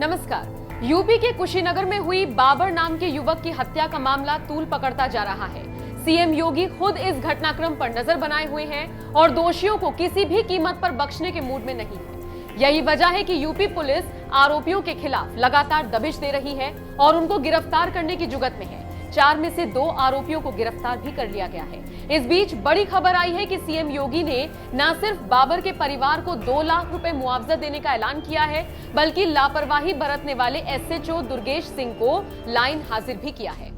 नमस्कार। यूपी के कुशीनगर में हुई बाबर नाम के युवक की हत्या का मामला तूल पकड़ता जा रहा है। सीएम योगी खुद इस घटनाक्रम पर नजर बनाए हुए हैं और दोषियों को किसी भी कीमत पर बख्शने के मूड में नहीं है। यही वजह है कि यूपी पुलिस आरोपियों के खिलाफ लगातार दबिश दे रही है और उनको गिरफ्तार करने की जुगत में है। 4 में से 2 आरोपियों को गिरफ्तार भी कर लिया गया है। इस बीच बड़ी खबर आई है कि सीएम योगी ने न सिर्फ बाबर के परिवार को 2 लाख रुपए मुआवजा देने का ऐलान किया है, बल्कि लापरवाही बरतने वाले एसएचओ दुर्गेश सिंह को लाइन हाजिर भी किया है।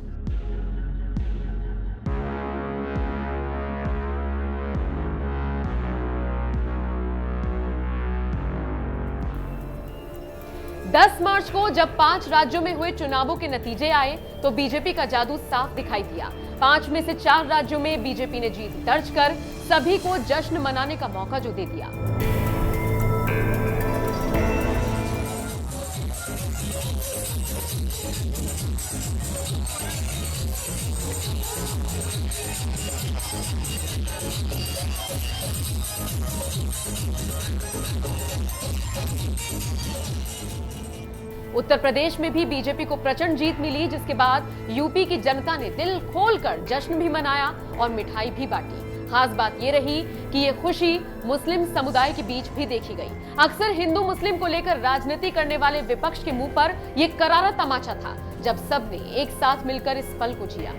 दस मार्च को जब 5 राज्यों में हुए चुनावों के नतीजे आए तो बीजेपी का जादू साफ दिखाई दिया। 5 में से 4 राज्यों में बीजेपी ने जीत दर्ज कर सभी को जश्न मनाने का मौका जो दे दिया। उत्तर प्रदेश में भी बीजेपी को प्रचंड जीत मिली, जिसके बाद यूपी की जनता ने दिल खोलकर जश्न भी मनाया और मिठाई भी बांटी। खास बात ये रही कि ये खुशी मुस्लिम समुदाय के बीच भी देखी गई। अक्सर हिंदू मुस्लिम को लेकर राजनीति करने वाले विपक्ष के मुंह पर यह करारा तमाचा था जब सबने एक साथ मिलकर इस पल को जिया।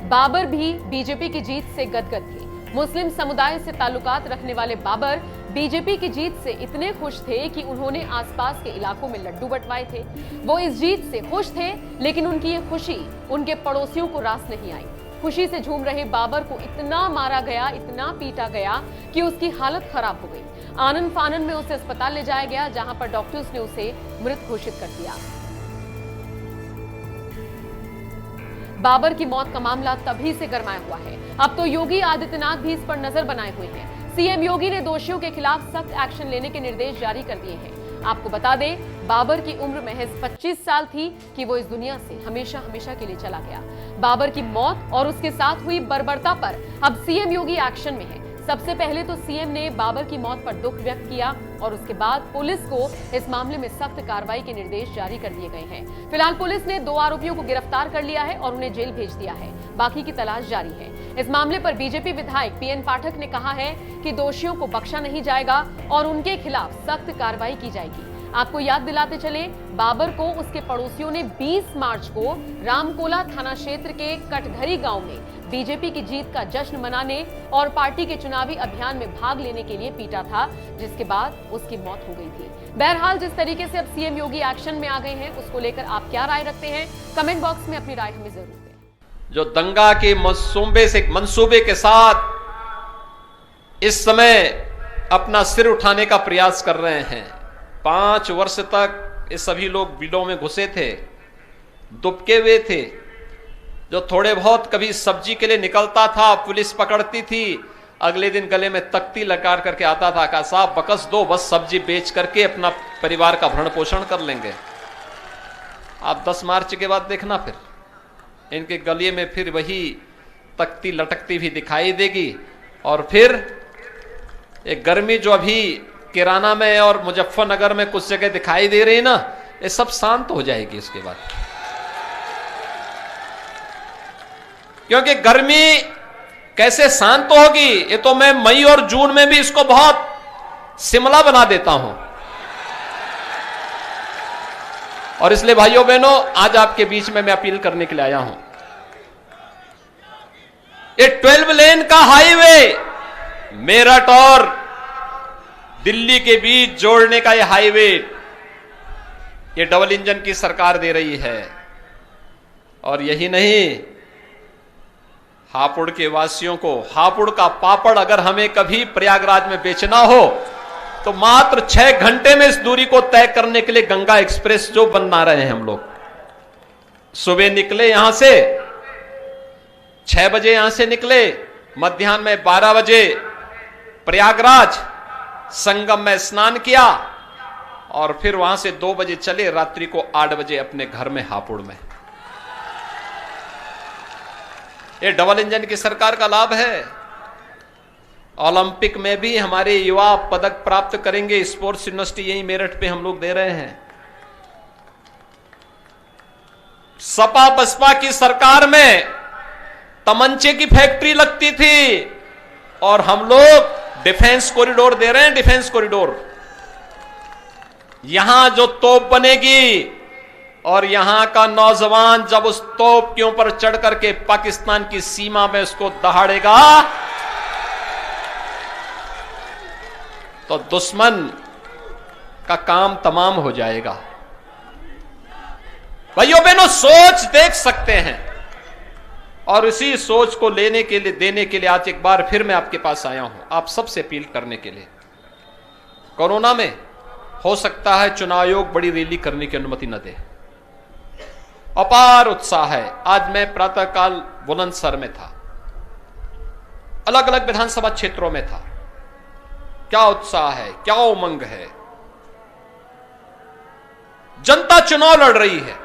बाबर भी बीजेपी की जीत से गदगद थे। मुस्लिम समुदाय से ताल्लुकात रखने वाले बाबर बीजेपी की जीत से इतने खुश थे कि उन्होंने आसपास के इलाकों में लड्डू बंटवाए थे। वो इस जीत से खुश थे, लेकिन उनकी ये खुशी उनके पड़ोसियों को रास नहीं आई। खुशी से झूम रहे बाबर को इतना मारा गया, इतना पीटा गया कि उसकी हालत खराब हो गई। आनन फानन में उसे अस्पताल ले जाया गया, जहां पर डॉक्टर्स ने उसे मृत घोषित कर दिया। बाबर की मौत का मामला तभी से गरमाया हुआ है। अब तो योगी आदित्यनाथ भी इस पर नजर बनाए हुए हैं। सीएम योगी ने दोषियों के खिलाफ सख्त एक्शन लेने के निर्देश जारी कर दिए हैं। आपको बता दें, बाबर की उम्र महज 25 साल थी कि वो इस दुनिया से हमेशा हमेशा के लिए चला गया। बाबर की मौत और उसके साथ हुई बर्बरता पर अब सीएम योगी एक्शन में है। सबसे पहले तो सीएम ने बाबर की मौत पर दुख व्यक्त किया और उसके बाद पुलिस को इस मामले में सख्त कार्रवाई के निर्देश जारी कर दिए गए हैं। फिलहाल पुलिस ने 2 आरोपियों को गिरफ्तार कर लिया है और उन्हें जेल भेज दिया है। बाकी की तलाश जारी है। इस मामले पर बीजेपी विधायक पीएन पाठक ने कहा है कि दोषियों को बख्शा नहीं जाएगा और उनके खिलाफ सख्त कार्रवाई की जाएगी। आपको याद दिलाते चले, बाबर को उसके पड़ोसियों ने 20 मार्च को रामकोला थाना क्षेत्र के कटघरी गांव में बीजेपी की जीत का जश्न मनाने और पार्टी के चुनावी अभियान में भाग लेने के लिए पीटा था, जिसके बाद उसकी मौत हो गई थी। बहरहाल, जिस तरीके से अब सीएम योगी एक्शन में आ गए हैं, उसको लेकर आप क्या राय रखते हैं? कमेंट बॉक्स में अपनी राय हमें जरूर दें। जो दंगा के मंसूबे के साथ इस समय अपना सिर उठाने का प्रयास कर रहे हैं। 5 वर्ष तक ये सभी लोग बिलों में घुसे थे, दुबके हुए थे। जो थोड़े बहुत कभी सब्जी के लिए निकलता था, पुलिस पकड़ती थी, अगले दिन गले में तख्ती लगा करके आता था, कहा साहब बकस दो, बस सब्जी बेच करके अपना परिवार का भरण पोषण कर लेंगे। आप 10 मार्च के बाद देखना, फिर इनके गले में फिर वही तख्ती लटकती भी दिखाई देगी। और फिर एक गर्मी जो अभी किराना में और मुजफ्फरनगर में कुछ जगह दिखाई दे रही ना, ये सब शांत हो जाएगी इसके बाद। क्योंकि गर्मी कैसे शांत होगी, ये तो मैं मई और जून में भी इसको बहुत शिमला बना देता हूं। और इसलिए भाइयों बहनों, आज आपके बीच में मैं अपील करने के लिए आया हूं। ये 12 लेन का हाईवे मेरठ और दिल्ली के बीच जोड़ने का ये हाईवे, ये डबल इंजन की सरकार दे रही है। और यही नहीं, हापुड़ के वासियों को हापुड़ का पापड़ अगर हमें कभी प्रयागराज में बेचना हो तो मात्र 6 घंटे में इस दूरी को तय करने के लिए गंगा एक्सप्रेस जो बना रहे हैं हम लोग। सुबह निकले यहां से 6 बजे, यहां से निकले मध्याह्न में 12 बजे प्रयागराज संगम में स्नान किया और फिर वहां से 2 बजे चले, रात्रि को 8 बजे अपने घर में हापुड़ में। ये डबल इंजन की सरकार का लाभ है। ओलंपिक में भी हमारे युवा पदक प्राप्त करेंगे। स्पोर्ट्स यूनिवर्सिटी यही मेरठ पे हम लोग दे रहे हैं। सपा बसपा की सरकार में तमंचे की फैक्ट्री लगती थी और हम लोग डिफेंस कॉरिडोर दे रहे हैं। डिफेंस कॉरिडोर, यहां जो तोप बनेगी और यहां का नौजवान जब उस तोप के ऊपर चढ़ करके पाकिस्तान की सीमा में उसको दहाड़ेगा तो दुश्मन का काम तमाम हो जाएगा। भाइयों बहनों, सोच देख सकते हैं और इसी सोच को लेने के लिए, देने के लिए आज एक बार फिर मैं आपके पास आया हूं, आप सबसे अपील करने के लिए। कोरोना में हो सकता है चुनाव आयोग बड़ी रैली करने की अनुमति न दे। अपार उत्साह है। आज मैं प्रातःकाल बुलंदशहर में था, अलग अलग विधानसभा क्षेत्रों में था। क्या उत्साह है, क्या उमंग है। जनता चुनाव लड़ रही है।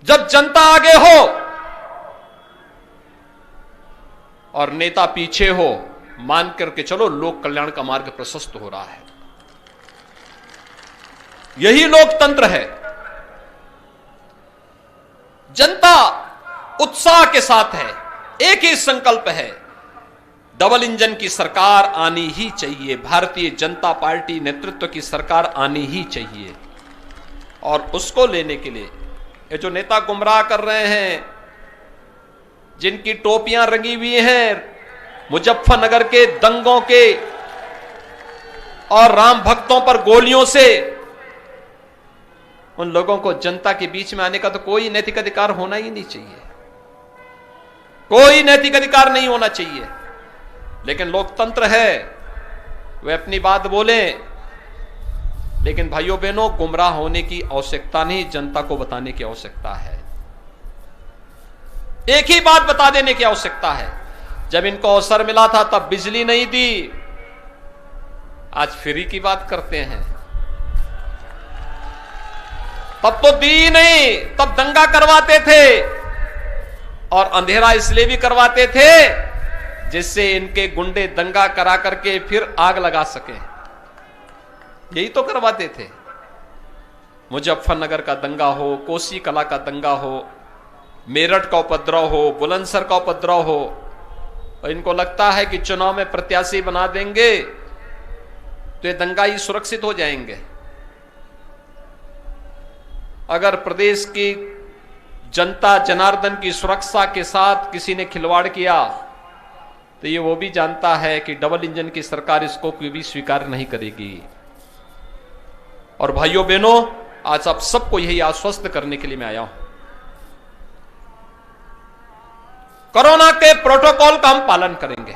जब जनता आगे हो और नेता पीछे हो, मान करके चलो लोक कल्याण का मार्ग प्रशस्त हो रहा है। यही लोकतंत्र है। जनता उत्साह के साथ है, एक ही संकल्प है, डबल इंजन की सरकार आनी ही चाहिए। भारतीय जनता पार्टी नेतृत्व की सरकार आनी ही चाहिए। और उसको लेने के लिए ये जो नेता गुमराह कर रहे हैं, जिनकी टोपियां रंगी हुई हैं मुजफ्फरनगर के दंगों के और राम भक्तों पर गोलियों से, उन लोगों को जनता के बीच में आने का तो कोई नैतिक अधिकार होना ही नहीं चाहिए। कोई नैतिक अधिकार नहीं होना चाहिए। लेकिन लोकतंत्र है, वे अपनी बात बोले। लेकिन भाइयों बहनों, गुमराह होने की आवश्यकता नहीं, जनता को बताने की आवश्यकता है। एक ही बात बता देने की आवश्यकता है। जब इनको अवसर मिला था तब बिजली नहीं दी, आज फ्री की बात करते हैं। तब तो दी नहीं, तब दंगा करवाते थे और अंधेरा इसलिए भी करवाते थे जिससे इनके गुंडे दंगा करा करके फिर आग लगा सके। यही तो करवाते थे। मुजफ्फरनगर का दंगा हो, कोसी कला का दंगा हो, मेरठ का उपद्रव हो, बुलंदशहर का उपद्रव हो, और इनको लगता है कि चुनाव में प्रत्याशी बना देंगे तो ये दंगाई सुरक्षित हो जाएंगे। अगर प्रदेश की जनता जनार्दन की सुरक्षा के साथ किसी ने खिलवाड़ किया तो ये वो भी जानता है कि डबल इंजन की सरकार इसको कोई भी स्वीकार नहीं करेगी। और भाइयों बहनों, आज आप सबको यही आश्वस्त करने के लिए मैं आया हूं, कोरोना के प्रोटोकॉल का हम पालन करेंगे।